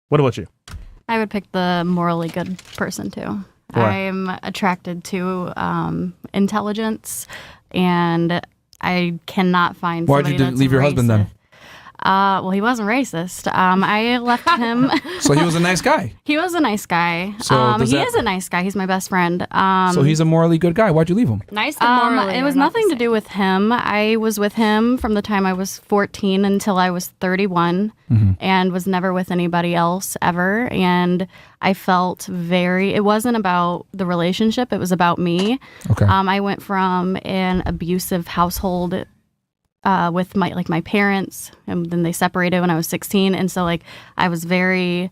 What about you? I would pick the morally good person too. Why? I'm attracted to intelligence, and I cannot find Why'd somebody you that's leave your husband then? Well, he wasn't racist. I left him. So he was a nice guy. He was a nice guy. So he is a nice guy. He's my best friend. So he's a morally good guy. Why'd you leave him? Nice and morally. It was nothing to do with him. I was with him from the time I was 14 until I was 31 and was never with anybody else ever. And I felt it wasn't about the relationship. It was about me. Okay. I went from an abusive household with my parents, and then they separated when I was 16. And so I was very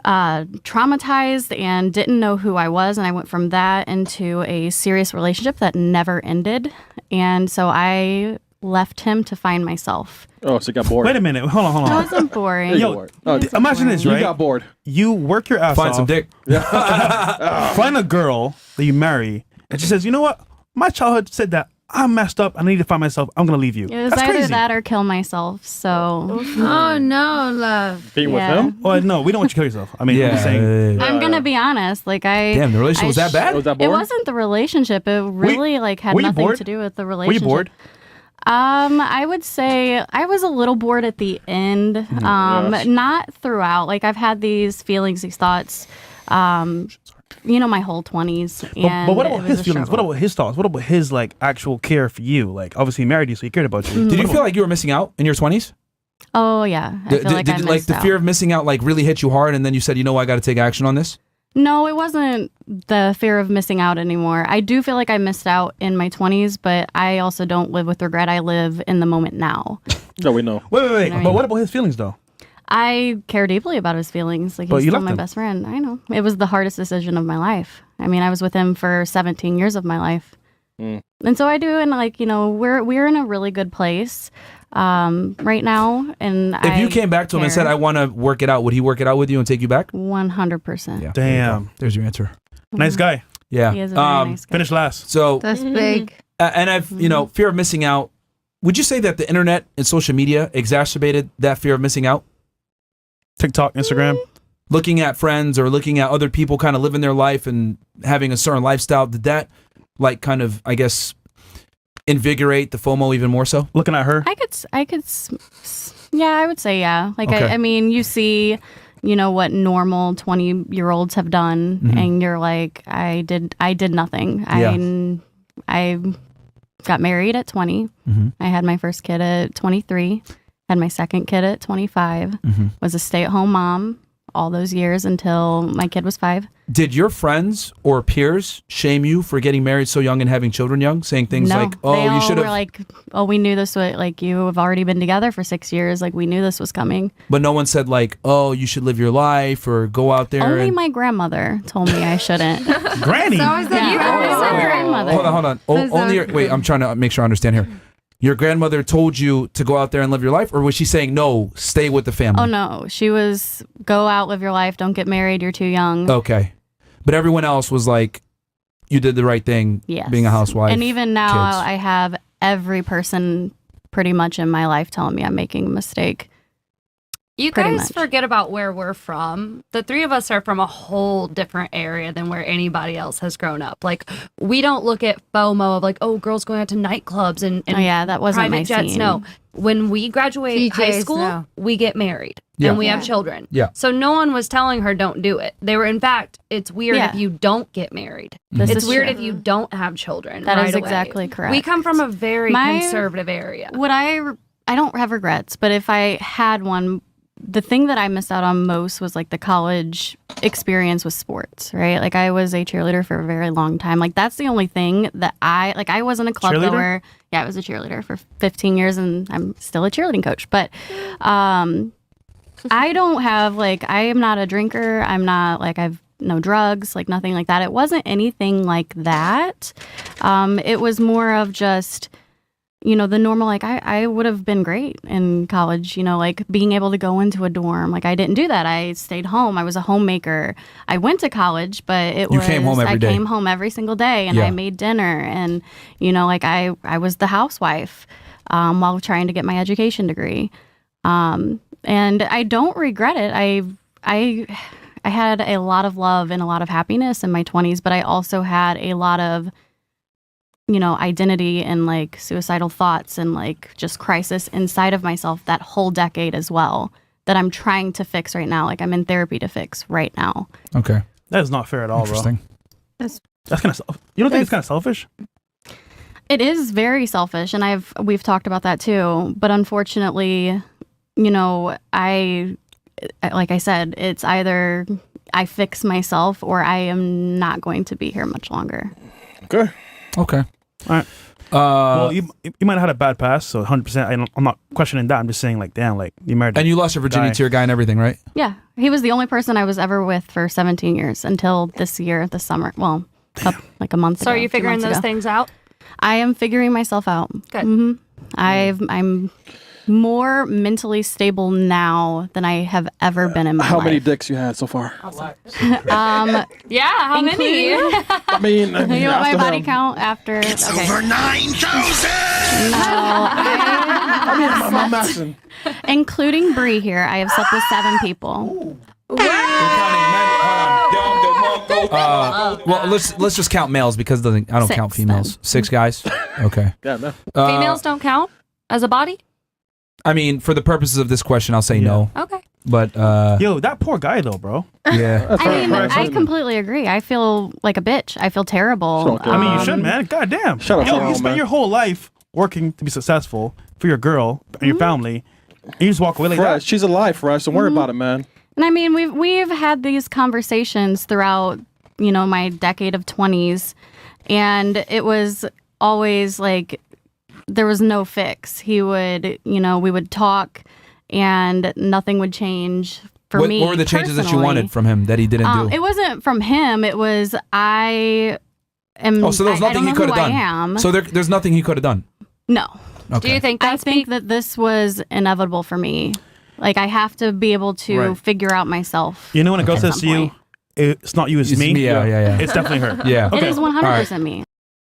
traumatized and didn't know who I was. And I went from that into a serious relationship that never ended. And so I left him to find myself. Oh, so you got bored. Wait a minute. Hold on. It wasn't boring. Yo, imagine this, right? You got bored. You work your ass Find off. some dick. Find a girl that you marry, and she says, "You know what? My childhood said that I'm messed up. I need to find myself. I'm gonna leave you." It was That's either crazy. that or kill myself. So Oh no, love. Being with Yeah. him? Well, no, we don't want you to kill yourself. I mean, I'm just saying. I'm gonna be honest. Damn, the relationship was that bad? Was that It bored? wasn't the relationship. It really had were you nothing bored? to do with the Were relationship. you bored? I would say I was a little bored at the end. Yes. Not throughout. I've had these feelings, these thoughts, my whole 20s. And But what it about was his a feelings? What struggle. about his thoughts? What about his actual care for you? Obviously he married you, so he cared about you. Did you feel like you were missing out in your 20s? Oh yeah, I feel like I missed the out. fear of missing out really hit you hard, and then you said, you know, I got to take action on this? No, it wasn't the fear of missing out anymore. I do feel like I missed out in my 20s, but I also don't live with regret. I live in the moment now. No, we know. Wait. know, But what about his feelings though? I care deeply about his feelings. He's But you still left my him. best friend. I know. It was the hardest decision of my life. I mean, I was with him for 17 years of my life. And so I do, and we're in a really good place right now. And If you came back to him and said, I want to work it out, would he work it out with you and take you back? 100%. Yeah. Damn. There's your answer. Nice guy. Yeah. He is a very nice guy. Finish last. So, That's big. and I've, fear of missing out. Would you say that the internet and social media exacerbated that fear of missing out? TikTok, Instagram. Looking at friends or looking at other people kind of living their life and having a certain lifestyle, did that kind of, I guess, invigorate the FOMO even more so? Looking at her. I could, yeah, I would say, yeah. Okay. I mean, you see, what normal 20-year-olds have done, and you're like, I did nothing. Yeah. I got married at 20. I had my first kid at 23. Had my second kid at 25. Was a stay-at-home mom all those years until my kid was 5. Did your friends or peers shame you for getting married so young and having children young, saying things No, like, "Oh, they you all should were have"? like, "Oh, we knew this was you have already been together for 6 years. We knew this was coming." But no one said "Oh, you should live your life" or "Go out there." Only and... my grandmother told me I shouldn't. Granny. So is that Yeah, you? always my grandmother. Hold on. Only wait, I'm trying to make sure I understand here. Your grandmother told you to go out there and live your life, or was she saying no, stay with the family? Oh no, she was go out, live your life, don't get married, you're too young. Okay. But everyone else was like, you did the right thing, Yes. being a housewife. And even now, kids. I have every person pretty much in my life telling me I'm making a mistake. You Pretty guys much. forget about where we're from. The three of us are from a whole different area than where anybody else has grown up. We don't look at FOMO of oh, girls going out to nightclubs and Oh yeah, that wasn't private my jets. scene. No. When we graduate high PJs, school, no. we get married Yeah. and we have Yeah. children. Yeah. So no one was telling her don't do it. They were, in fact, it's weird Yeah. if you don't get married. This It's is weird true. if you don't have children. That is right away. exactly correct. We come from a very My- conservative area. What I don't have regrets, but if I had one, the thing that I missed out on most was the college experience with sports, right? I was a cheerleader for a very long time. That's the only thing that I wasn't a club Cheerleader? goer. Yeah, I was a cheerleader for 15 years and I'm still a cheerleading coach. But I don't have I am not a drinker. I'm not I've no drugs, nothing like that. It wasn't anything like that. It was more of just the normal, I would have been great in college, being able to go into a dorm. I didn't do that. I stayed home. I was a homemaker. I went to college, but You came home every day. I came home every single day and Yeah. I made dinner and, I was the housewife while trying to get my education degree. And I don't regret it. I had a lot of love and a lot of happiness in my 20s, but I also had a lot of, identity and like suicidal thoughts and like just crisis inside of myself that whole decade as well that I'm trying to fix right now. Like I'm in therapy to fix right now. Okay. That is not fair at all, bro. Interesting. That's kind of. You don't think it's kind of selfish? It is very selfish, and we've talked about that too. But unfortunately, I like I said, it's either I fix myself or I am not going to be here much longer. Okay. Okay. All right. Well, you might have had a bad past, so 100%. I'm not questioning that. I'm just saying, like, damn, like you married. And you lost your virginity guy. to your guy and everything, right? Yeah, he was the only person I was ever with for 17 years until this year, this summer. Well, like a month ago. So are you 2 figuring months those ago. things out? I am figuring myself out. Good. Mm-hmm. I'm more mentally stable now than I have ever been in my life. How many dicks you had so far? Yeah, how many? I mean, You want my after body him. count after? It's okay. over 9,000! No, I'm asking. including Bree here, I have slept with 7 people. Well, let's just count males because I don't 6 count females. then. 6 guys. Okay. Yeah, no. Females don't count as a body? I mean, for the purposes of this question, I'll say no. Okay. But Yo, that poor guy though, bro. yeah. I mean, I completely agree. I feel like a bitch. I feel terrible. So, I mean, you should, man. God damn. Shut up, Yo, Tyrone, you spent man. your whole life working to be successful for your girl and your family, and you just walk away like Fresh. that. She's alive, Fresh. Don't worry about it, man. And I mean, we've had these conversations throughout, my decade of 20s, and it was always like there was no fix. He would, we would talk, and nothing would change for me. What were the changes that you personally. wanted from him that he didn't do? It wasn't from him. It was I am. Oh, so there was I nothing he don't know could have who done. I am. So there's nothing he could have done. No. Okay. Do you think I that's think that this was inevitable for me. Like I have to be able to Right. figure out myself. You know when a girl at says some to you, point. "It's not you, it's me." Yeah. It's definitely her. Yeah. It is 100% All right. me.